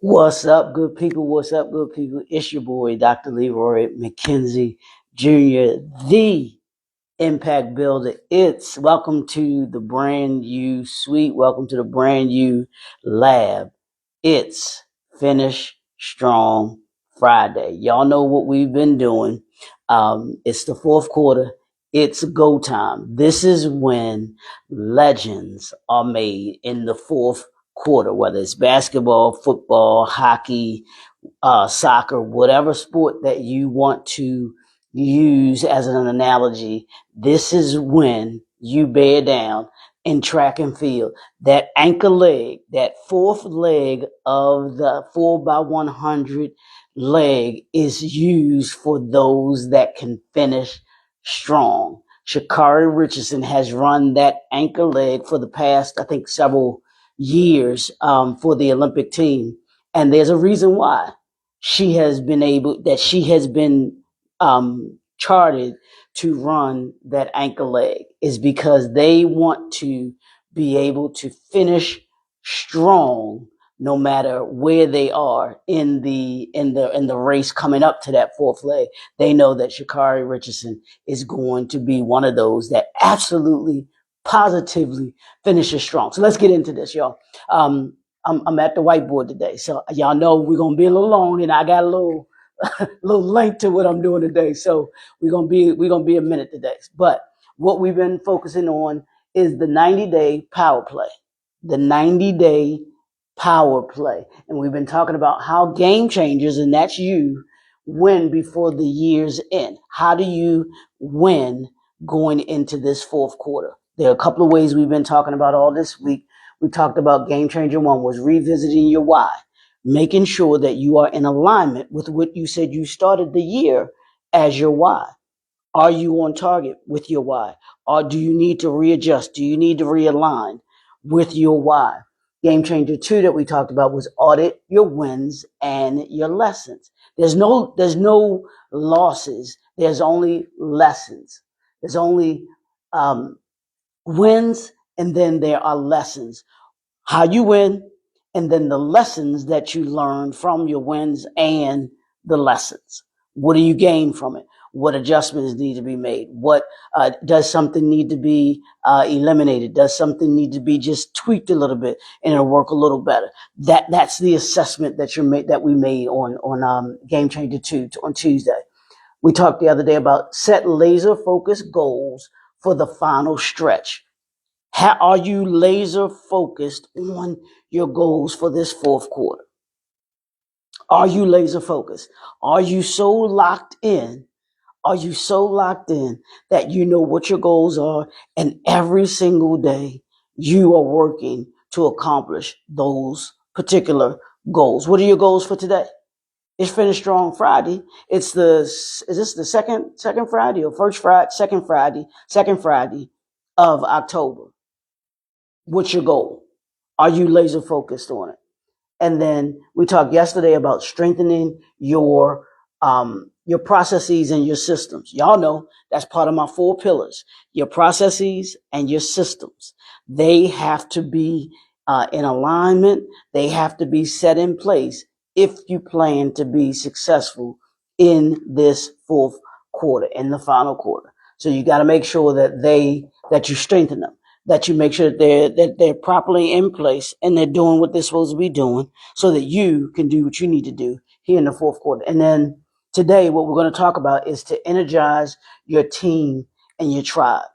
What's up, good people? What's up, good people? It's your boy, Dr. Leroy McKenzie Jr., the Impact Builder. It's welcome to the brand new suite. Welcome to the brand new lab. It's Finish Strong Friday. Y'all know what we've been doing. It's the fourth quarter. It's go time. This is when legends are made in the fourth quarter, whether it's basketball, football, hockey, soccer, whatever sport that you want to use as an analogy. This is when you bear down in track and field. That anchor leg, that fourth leg of the 4x100 leg is used for those that can finish strong. Sha'Carri Richardson has run that anchor leg for the past, I think, several years for the Olympic team. And there's a reason why she has been charted to run that ankle leg is because they want to be able to finish strong no matter where they are in the race coming up to that fourth leg. They know that Sha'Carri Richardson is going to be one of those that absolutely positively finishes strong. So let's get into this, y'all. I'm at the whiteboard today, so y'all know we're gonna be a little long, and I got a little little length to what I'm doing today. So we're gonna be a minute today. But what we've been focusing on is the 90-day power play, the 90-day power play, and we've been talking about how game changers, and that's you, win before the year's end. How do you win going into this fourth quarter? There are a couple of ways we've been talking about all this week. We talked about game changer one was revisiting your why, making sure that you are in alignment with what you said you started the year as your why. Are you on target with your why? Or do you need to readjust? Do you need to realign with your why? Game changer two that we talked about was audit your wins and your lessons. There's no losses. There's only lessons. There's only wins, and then there are lessons. How you win, and then the lessons that you learn from your wins and the lessons. What do you gain from it? What adjustments need to be made? What does something need to be eliminated? Does something need to be just tweaked a little bit and it'll work a little better? That's the assessment that we made on Game Changer 2 on Tuesday. We talked the other day about set laser focused goals for the final stretch. How are you laser focused on your goals for this fourth quarter? Are you laser focused? Are you so locked in? Are you so locked in that you know what your goals are, and every single day you are working to accomplish those particular goals? What are your goals for today? It's Finish Strong Friday. Is this the second Friday or first Friday? Second Friday of October. What's your goal? Are you laser focused on it? And then we talked yesterday about strengthening your processes and your systems. Y'all know that's part of my 4 pillars. Your processes and your systems. They have to be in alignment. They have to be set in place if you plan to be successful in this fourth quarter, in the final quarter. So you got to make sure that you strengthen them, that you make sure that they're properly in place and they're doing what they're supposed to be doing so that you can do what you need to do here in the fourth quarter. And then today, what we're going to talk about is to energize your team and your tribe.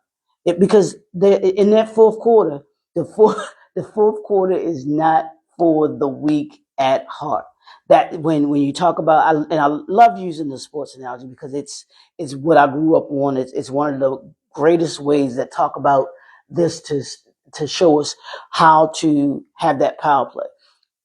Because in that fourth quarter, the fourth quarter is not for the weak at heart. That when you talk about, and I love using the sports analogy because it's what I grew up on. It's one of the greatest ways that talk about this to show us how to have that power play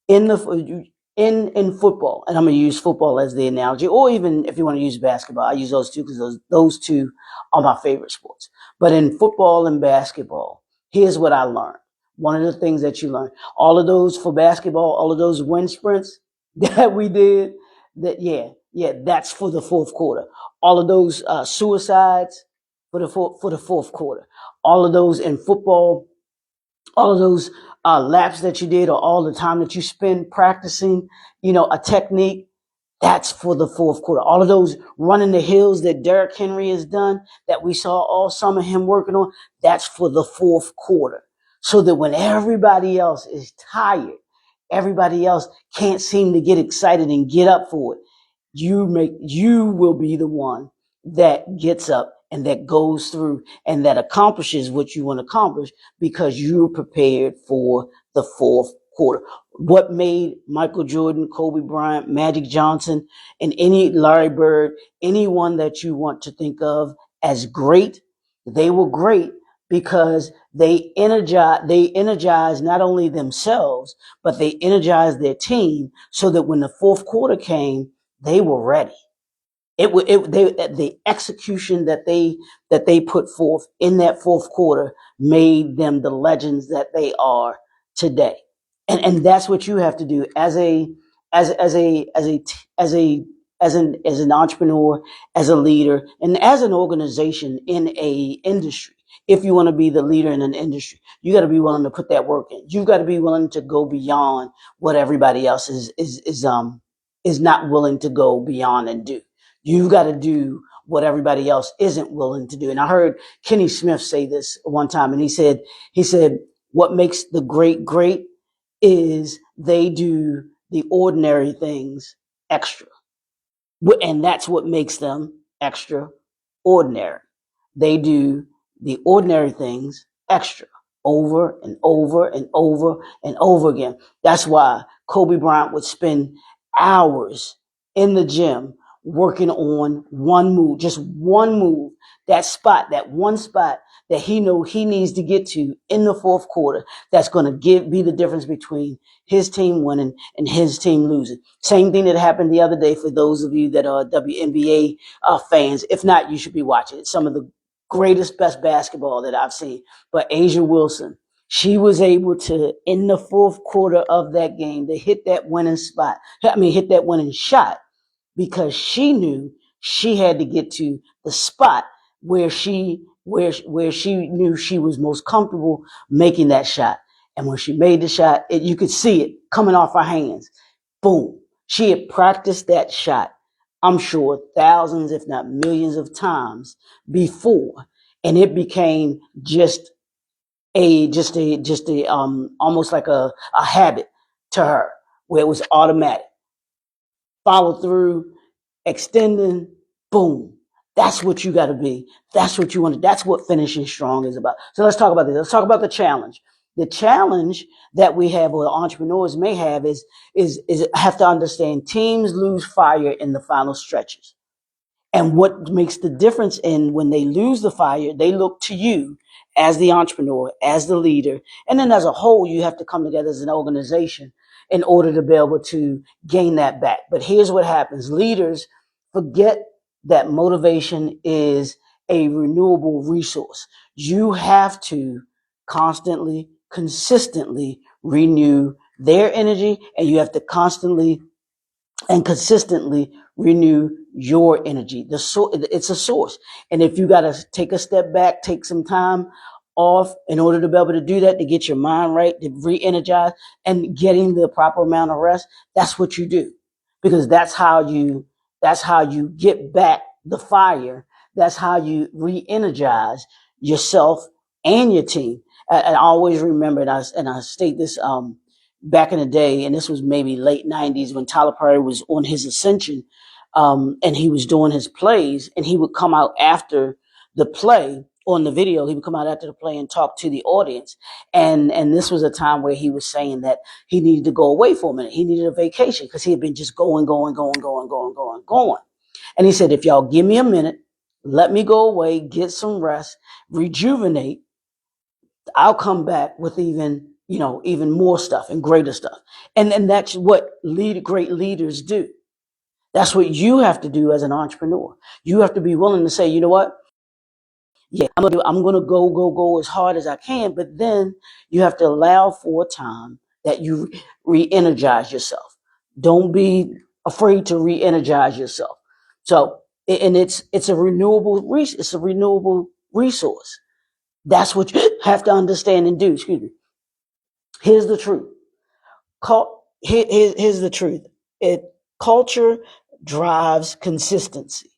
in football. And I'm going to use football as the analogy, or even if you want to use basketball, I use those two because those two are my favorite sports. But in football and basketball, here's what I learned. One of the things that you learn, all of those for basketball, all of those wind sprints that we did, that's for the fourth quarter. All of those suicides for the fourth quarter. All of those in football, all of those laps that you did, or all the time that you spend practicing, a technique, that's for the fourth quarter. All of those running the hills that Derrick Henry has done, that we saw all summer him working on, that's for the fourth quarter. So that when everybody else is tired, everybody else can't seem to get excited and get up for it, you will be the one that gets up and that goes through and that accomplishes what you want to accomplish, because you're prepared for the fourth quarter. What made Michael Jordan, Kobe Bryant, Magic Johnson, and any Larry Bird, anyone that you want to think of as great, they were great because they energized not only themselves, but they energized their team, so that when the fourth quarter came, they were ready. The execution that they put forth in that fourth quarter made them the legends that they are today. And that's what you have to do as an entrepreneur, as a leader, and as an organization in a industry. If you want to be the leader in an industry, you got to be willing to put that work in. You've got to be willing to go beyond what everybody else is not willing to go beyond and do. You've got to do what everybody else isn't willing to do. And I heard Kenny Smith say this one time, and he said, what makes the great great is they do the ordinary things extra. And that's what makes them extraordinary. They do the ordinary things extra, over and over and over and over again. That's why Kobe Bryant would spend hours in the gym working on one move, just one move, that one spot that he knows he needs to get to in the fourth quarter, that's going to be the difference between his team winning and his team losing. Same thing that happened the other day for those of you that are WNBA fans. If not, you should be watching it. Some of the greatest, best basketball that I've seen. But A'ja Wilson, she was able to, in the fourth quarter of that game, to hit that winning shot, because she knew she had to get to the spot where she knew she was most comfortable making that shot. And when she made the shot, you could see it coming off her hands. Boom. She had practiced that shot, I'm sure, thousands, if not millions of times before. And it became just almost like a habit to her, where it was automatic. Follow through, extending, boom. That's what you got to be. That's what you want to. That's what finishing strong is about. So let's talk about this. Let's talk about the challenge. The challenge that we have, or entrepreneurs may have, is have to understand teams lose fire in the final stretches. And what makes the difference in when they lose the fire, they look to you as the entrepreneur, as the leader. And then as a whole, you have to come together as an organization in order to be able to gain that back. But here's what happens. Leaders forget that motivation is a renewable resource. You have to constantly, consistently renew their energy, and you have to constantly and consistently renew your energy. It's a source. And if you got to take a step back, take some time off in order to be able to do that, to get your mind right, to re-energize, and getting the proper amount of rest, that's what you do. Because that's how you get back the fire. That's how you re-energize yourself and your team. And I always remember, and I state this, back in the day, and this was maybe late 90s, when Tyler Perry was on his ascension, and he was doing his plays, and he would come out after the play on the video. He would come out after the play and talk to the audience. And this was a time where he was saying that he needed to go away for a minute. He needed a vacation because he had been just going. And he said, if y'all give me a minute, let me go away, get some rest, rejuvenate, I'll come back with even more stuff and greater stuff. And that's what great leaders do. That's what you have to do as an entrepreneur. You have to be willing to say, you know what? Yeah, I'm gonna go as hard as I can, but then you have to allow for time that you re-energize yourself. Don't be afraid to re-energize yourself. So, and it's a renewable resource. That's what you have to understand and do. Excuse me. Here's the truth. Here's the truth. Culture drives consistency.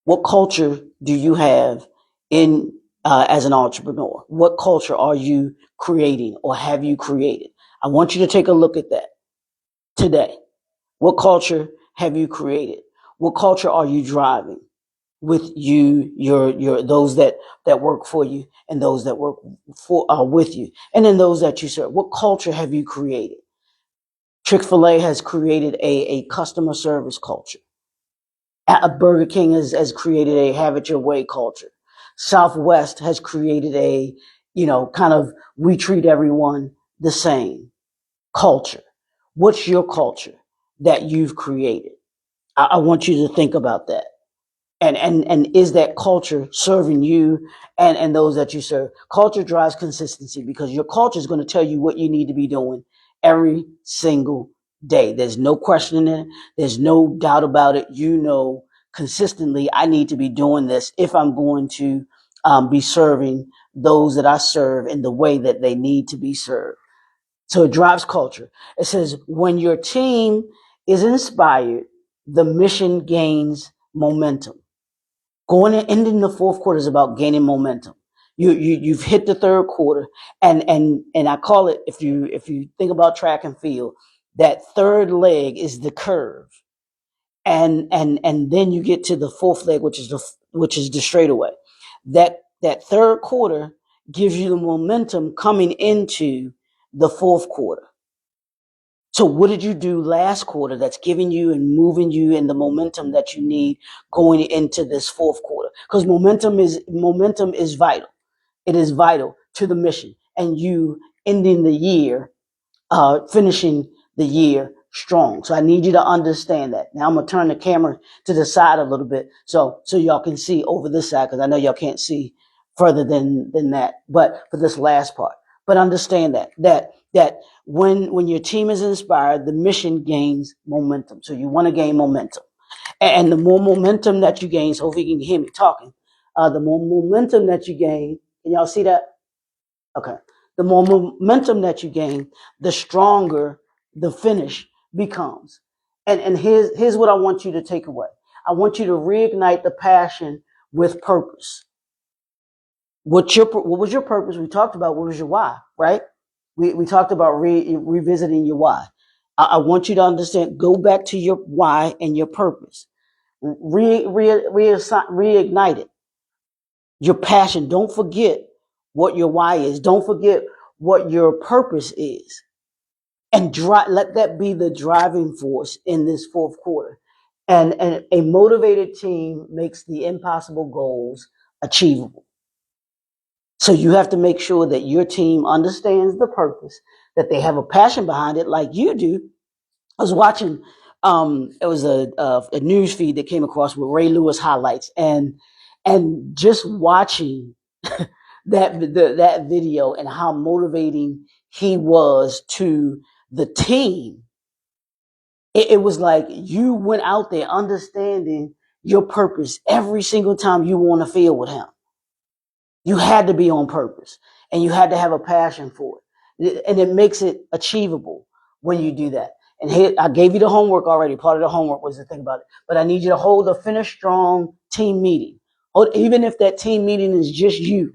What culture do you have in as an entrepreneur? What culture are you creating or have you created? I want you to take a look at that today. What culture have you created? What culture are you driving with your those that work for you and those that work for with you, and then those that you serve? What culture have you created? Chick-fil-A has created a customer service culture. Burger King has created a have it your way culture. Southwest has created a, kind of we treat everyone the same culture. What's your culture that you've created? I want you to think about that. And is that culture serving you and those that you serve? Culture drives consistency because your culture is going to tell you what you need to be doing every single day. There's no question in it. There's no doubt about it. Consistently, I need to be doing this if I'm going to be serving those that I serve in the way that they need to be served. So it drives culture. It says when your team is inspired, the mission gains momentum. Going and ending the fourth quarter is about gaining momentum. You've hit the third quarter, and I call it, if you think about track and field, that third leg is the curve, and then you get to the fourth leg, which is the straightaway. That third quarter gives you the momentum coming into the fourth quarter. So what did you do last quarter that's giving you and moving you in the momentum that you need going into this fourth quarter? Because momentum is vital. It is vital to the mission and you ending the year, finishing the year strong. So I need you to understand that. Now I'm gonna turn the camera to the side a little bit so y'all can see over this side, because I know y'all can't see further than that. But for this last part, but understand that when your team is inspired, the mission gains momentum. So you want to gain momentum, and the more momentum that you gain, so hopefully you can hear me talking. The more momentum that you gain, can y'all see that? Okay. The more momentum that you gain, the stronger the finish becomes. And here's what I want you to take away. I want you to reignite the passion with purpose. What was your purpose? We talked about what was your why, right? We talked about revisiting your why. I want you to understand, go back to your why and your purpose. Reignite it. Your passion. Don't forget what your why is. Don't forget what your purpose is. And let that be the driving force in this fourth quarter. And a motivated team makes the impossible goals achievable. So you have to make sure that your team understands the purpose, that they have a passion behind it like you do. I was watching, it was a news feed that came across with Ray Lewis highlights, and just watching that video and how motivating he was to the team. It was like you went out there understanding your purpose every single time you were on the field with him. You had to be on purpose and you had to have a passion for it. And it makes it achievable when you do that. And here, I gave you the homework already. Part of the homework was to think about it. But I need you to hold a finish strong team meeting. Even if that team meeting is just you,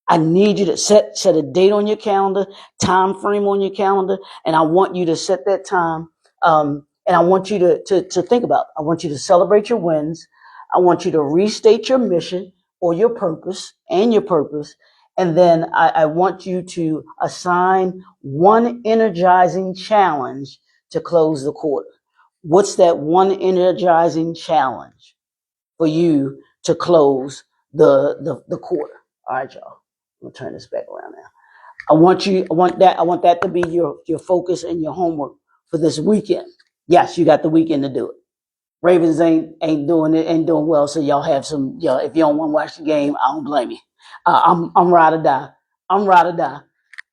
I need you to set a date on your calendar, time frame on your calendar, and I want you to set that time. And I want you to think about it. I want you to celebrate your wins. I want you to restate your mission or your purpose. And then I want you to assign one energizing challenge to close the quarter. What's that one energizing challenge for you to close the quarter? All right, y'all. I'm gonna turn this back around now. I want that to be your focus and your homework for this weekend. Yes, you got the weekend to do it. Ravens ain't doing well, so y'all have some. If you don't want to watch the game, I don't blame you. I'm ride or die. I'm ride or die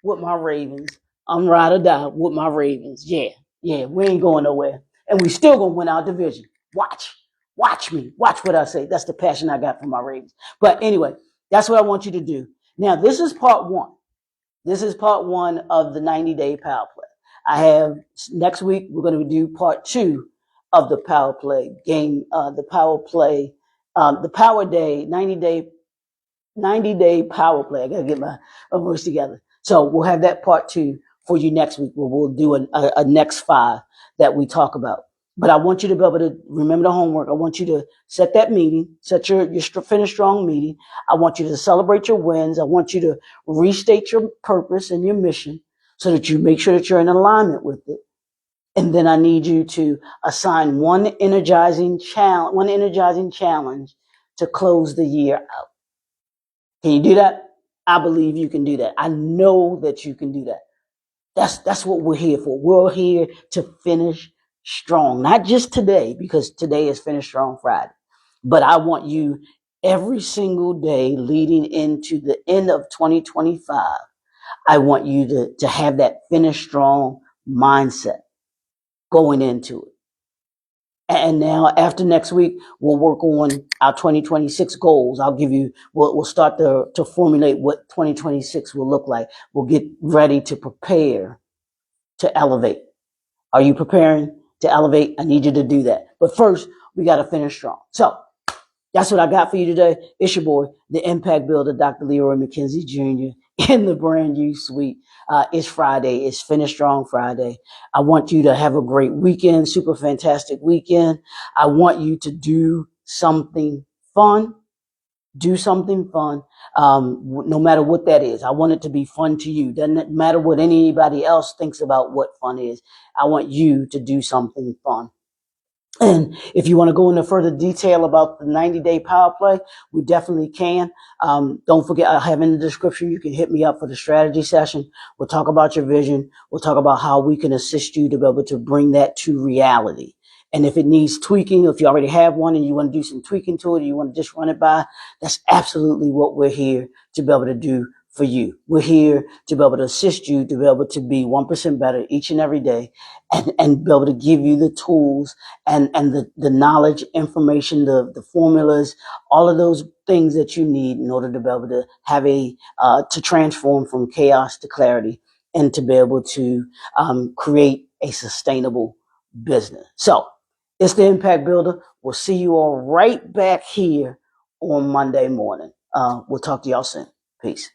with my Ravens. I'm ride or die with my Ravens. Yeah, we ain't going nowhere, and we still gonna win our division. Watch me. Watch what I say. That's the passion I got for my Ravens. But anyway, that's what I want you to do. Now, this is part one. This is part 1 of the 90-day power play. I have next week, we're going to do part 2 of the power play game, the power play, the power day, 90-day power play. I got to get my words together. So we'll have that part 2 for you next week, where we'll do a next 5 that we talk about. But I want you to be able to remember the homework. I want you to set that meeting, set your finish strong meeting. I want you to celebrate your wins. I want you to restate your purpose and your mission so that you make sure that you're in alignment with it. And then I need you to assign one energizing challenge to close the year out. Can you do that? I believe you can do that. I know that you can do that. That's what we're here for. We're here to finish strong, not just today, because today is Finish Strong Friday, but I want you every single day leading into the end of 2025. I want you to have that finish strong mindset going into it. And now after next week, we'll work on our 2026 goals. We'll start to formulate what 2026 will look like. We'll get ready to prepare to elevate. Are you preparing to elevate? I need you to do that. But first, we got to finish strong. So that's what I got for you today. It's your boy, the Impact Builder, Dr. Leroy McKenzie Jr. in the brand new suite. It's Friday. It's Finish Strong Friday. I want you to have a great weekend, super fantastic weekend. I want you to do something fun. Do something fun, no matter what that is. I want it to be fun to you. Doesn't matter what anybody else thinks about what fun is. I want you to do something fun. And if you want to go into further detail about the 90-day power play, we definitely can. Don't forget, I have in the description, you can hit me up for the strategy session. We'll talk about your vision. We'll talk about how we can assist you to be able to bring that to reality. And if it needs tweaking, if you already have one and you want to do some tweaking to it, or you want to just run it by, that's absolutely what we're here to be able to do for you. We're here to be able to assist you to be able to be 1% better each and every day, and be able to give you the tools and the knowledge, information, the formulas, all of those things that you need in order to be able to have to transform from chaos to clarity, and to be able to create a sustainable business. So it's the Impact Builder. We'll see you all right back here on Monday morning. We'll talk to y'all soon. Peace.